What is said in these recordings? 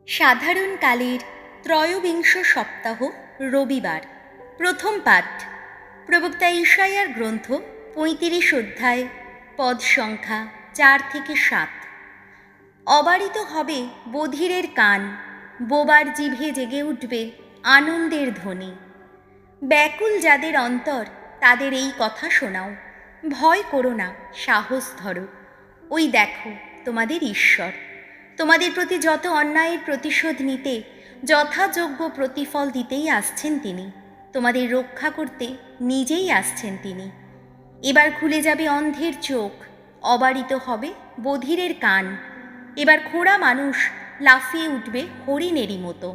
সাধারণকালের ত্রয়োবিংশ সপ্তাহ রবিবার। প্রথম পাঠ প্রবক্তা ঈশায়ার গ্রন্থ ৩৫ অধ্যায়, পদ সংখ্যা ৪ থেকে ৭। অবারিত হবে বধিরের কান, বোবার জিভে জেগে উঠবে আনন্দের ধ্বনি। ব্যাকুল যাদের অন্তর, তাদের এই কথা শোনাও। ভয় করো না, সাহস ধরো। ওই দেখো তোমাদের ঈশ্বর। তোমাদের প্রতি যত অন্যায়ের প্রতিশোধ নিতে, যথাযোগ্য প্রতিফল দিতেই আসছেন তিনি। তোমাদের রক্ষা করতে নিজেই আসছেন তিনি। এবার খুলে যাবে অন্ধের চোখ, অবারিত হবে বধিরের কান। এবার খোঁড়া মানুষ লাফিয়ে উঠবে হরিণেরই মতো।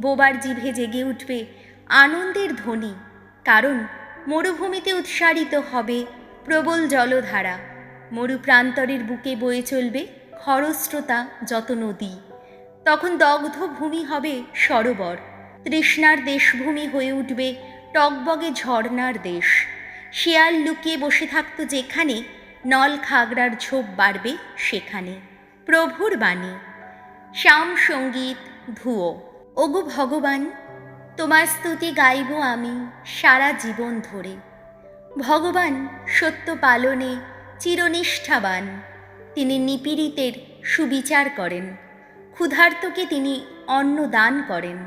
বোবার জিভে জেগে উঠবে আনন্দের ধ্বনি, কারণ মরুভূমিতে উৎসারিত হবে প্রবল জলধারা। মরুপ্রান্তরের বুকে বয়ে চলবে খরস্রোতা যত নদী। তখন দগ্ধ ভূমি হবে সরোবর, তৃষ্ণার দেশভূমি হয়ে উঠবে টগবগে ঝর্ণার দেশ। শেয়াল লুকিয়ে বসে থাকত যেখানে, নল খাগড়ার ঝোপ বাড়বে সেখানে। প্রভুর বাণী। শ্যাম সঙ্গীত ধুয়ো। ওগো ভগবান, তোমার স্তুতি গাইব আমি সারা জীবন ধরে। ভগবান সত্য পালনে চিরনিষ্ঠাবান। তিনি নিপীড়িতের সুবিচার করেন, ক্ষুধার্তকে তিনি অন্ন দান করেন।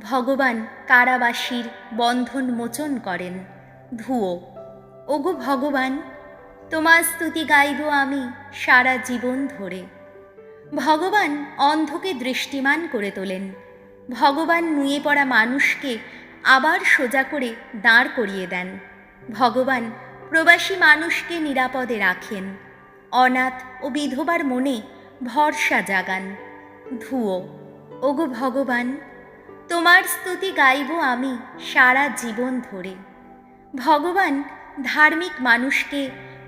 ভগবান কারাবাসীর বন্ধন মোচন করেন। ধুয়ো। ওগো ভগবান, তোমার স্তুতি গাইব আমি সারা জীবন ধরে। ভগবান অন্ধকে দৃষ্টিমান করে তোলেন। ভগবান নুয়ে পড়া মানুষকে আবার সোজা করে দাঁড় করিয়ে দেন। ভগবান প্রবাসী মানুষকে নিরাপদে রাখেন। অনাথ ও বিধবার মনে ভরসা জাগান। ধুয়ো। ওগো ভগবান, তোমার স্তুতি গাইব আমি সারা জীবন ধরে। ভগবান ধার্মিক মানুষকে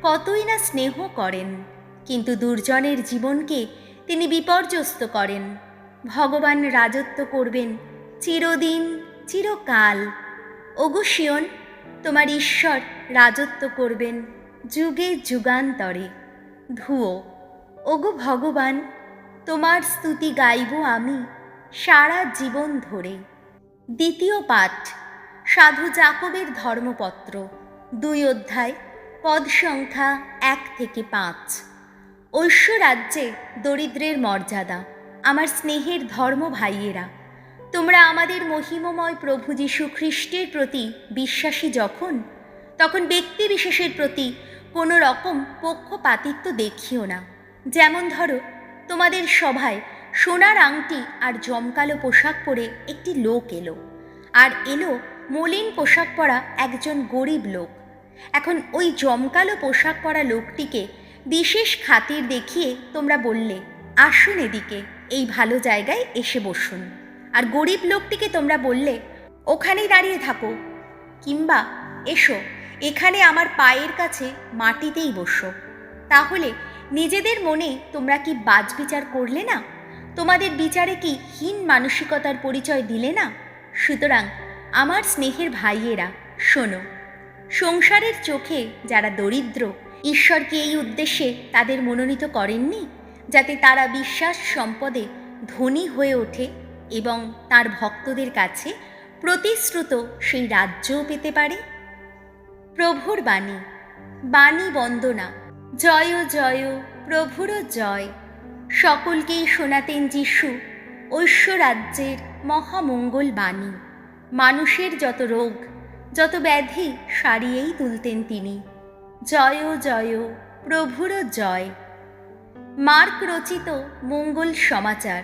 কতই না স্নেহ করেন, কিন্তু দুর্জনের জীবনকে তিনি বিপর্যস্ত করেন। ভগবান রাজত্ব করবেন চিরদিন চিরকাল। ওগো সিয়ন, তোমার ঈশ্বর রাজত্ব করবেন যুগে যুগান্তরে। ধুয়ো। ওগো ভগবান, তোমার স্তুতি গাইব আমি সারা জীবন ধরে। দ্বিতীয় পাঠ সাধু জাকবের ধর্মপত্র, ২ অধ্যায়, পদ সংখ্যা ১ থেকে ৫। ঐশ্বরাজ্যে দরিদ্রের মর্যাদা। আমার স্নেহের ধর্ম ভাইয়েরা, তোমরা আমাদের মহিমময় প্রভু যীশু খ্রিস্টের প্রতি বিশ্বাসী যখন, তখন ব্যক্তি বিশেষের প্রতি কোনো রকম পক্ষপাতিত্ব দেখিও না। যেমন ধরো, তোমাদের সভায় সোনার আংটি আর জমকালো পোশাক পরে একটি লোক এলো, আর এলো মলিন পোশাক পরা একজন গরিব লোক। এখন ওই জমকালো পোশাক পরা লোকটিকে বিশেষ খাতির দেখিয়ে তোমরা বললে, আসুন এদিকে, এই ভালো জায়গায় এসে বসুন। আর গরিব লোকটিকে তোমরা বললে, ওখানেই দাঁড়িয়ে থাকো, কিংবা এসো এখানে আমার পায়ের কাছে মাটিতেই বসো। তাহলে নিজেদের মনে তোমরা কি বাজবিচার করলে না? তোমাদের বিচারে কি হীন মানসিকতার পরিচয় দিলে না? সুতরাং আমার স্নেহের ভাইয়েরা, শোনো। সংসারের চোখে যারা দরিদ্র, ঈশ্বর কি এই উদ্দেশ্যে তাদের মনোনীত করেননি, যাতে তারা বিশ্বাস সম্পদে ধনী হয়ে ওঠে এবং তার ভক্তদের কাছে প্রতিশ্রুত সেই রাজ্যও পেতে পারে? প্রভুর বাণী। বাণী বন্দনা। জয় জয়, প্রভুর জয়। সকলকেই শোনাতেন যিশু ঐশ্বরাজ্যের মহামঙ্গল বাণী। মানুষের যত রোগ, যত ব্যাধি সারিয়েই তুলতেন তিনি। জয় জয়, প্রভুর জয়। মার্ক রচিত মঙ্গল সমাচার,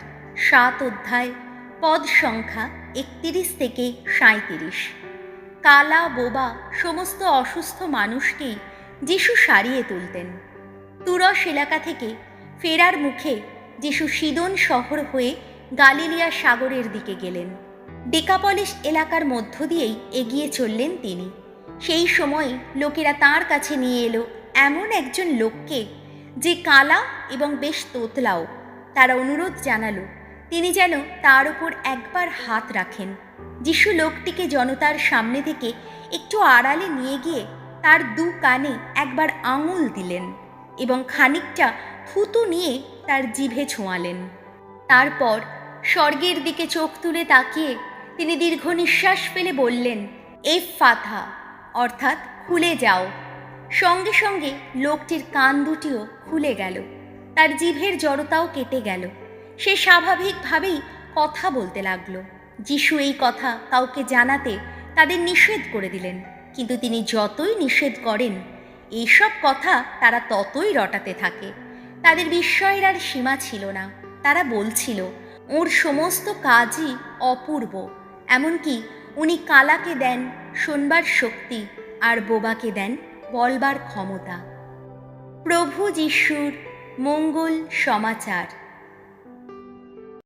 ৭ অধ্যায়, পদ সংখ্যা ৩১ থেকে ৩৭। কালা বোবা সমস্ত অসুস্থ মানুষকেই যিশু সারিয়ে তুলতেন। তুরস এলাকা থেকে ফেরার মুখে যিশু সিদোন শহর হয়ে গালিলিয়া সাগরের দিকে গেলেন। ডেকাপলিস এলাকার মধ্য দিয়েই এগিয়ে চললেন তিনি। সেই সময় লোকেরা তাঁর কাছে নিয়ে এলো এমন একজন লোককে, যে কালা এবং বেশ তোতলাও। তারা অনুরোধ জানালো তিনি যেন তার উপর একবার হাত রাখেন। যিশু লোকটিকে জনতার সামনে থেকে একটু আড়ালে নিয়ে গিয়ে তার 2 কানে একবার আঙুল দিলেন এবং খানিকটা থুতু নিয়ে তার জিভে ছোঁয়ালেন। তারপর স্বর্গের দিকে চোখ তুলে তাকিয়ে তিনি দীর্ঘ নিঃশ্বাস ফেলে বললেন, এফফাথা, অর্থাৎ খুলে যাও। সঙ্গে সঙ্গে লোকটির কান দুটিও খুলে গেল, তার জিভের জড়তাও কেটে গেল। সে স্বাভাবিকভাবেই কথা বলতে লাগলো। যিশু এই কথা কাউকে জানাতে তাদের নিষেধ করে দিলেন, কিন্তু তিনি যতই নিষেধ করেন এইসব কথা তারা ততই রটাতে থাকে। তাদের বিস্ময়ের আর সীমা ছিল না। তারা বলছিল, ওর সমস্ত কাজই অপূর্ব, এমনকি উনি কালাকে দেন শোনবার শক্তি আর বোবাকে দেন বলবার ক্ষমতা। প্রভু যিশুর মঙ্গল সমাচার।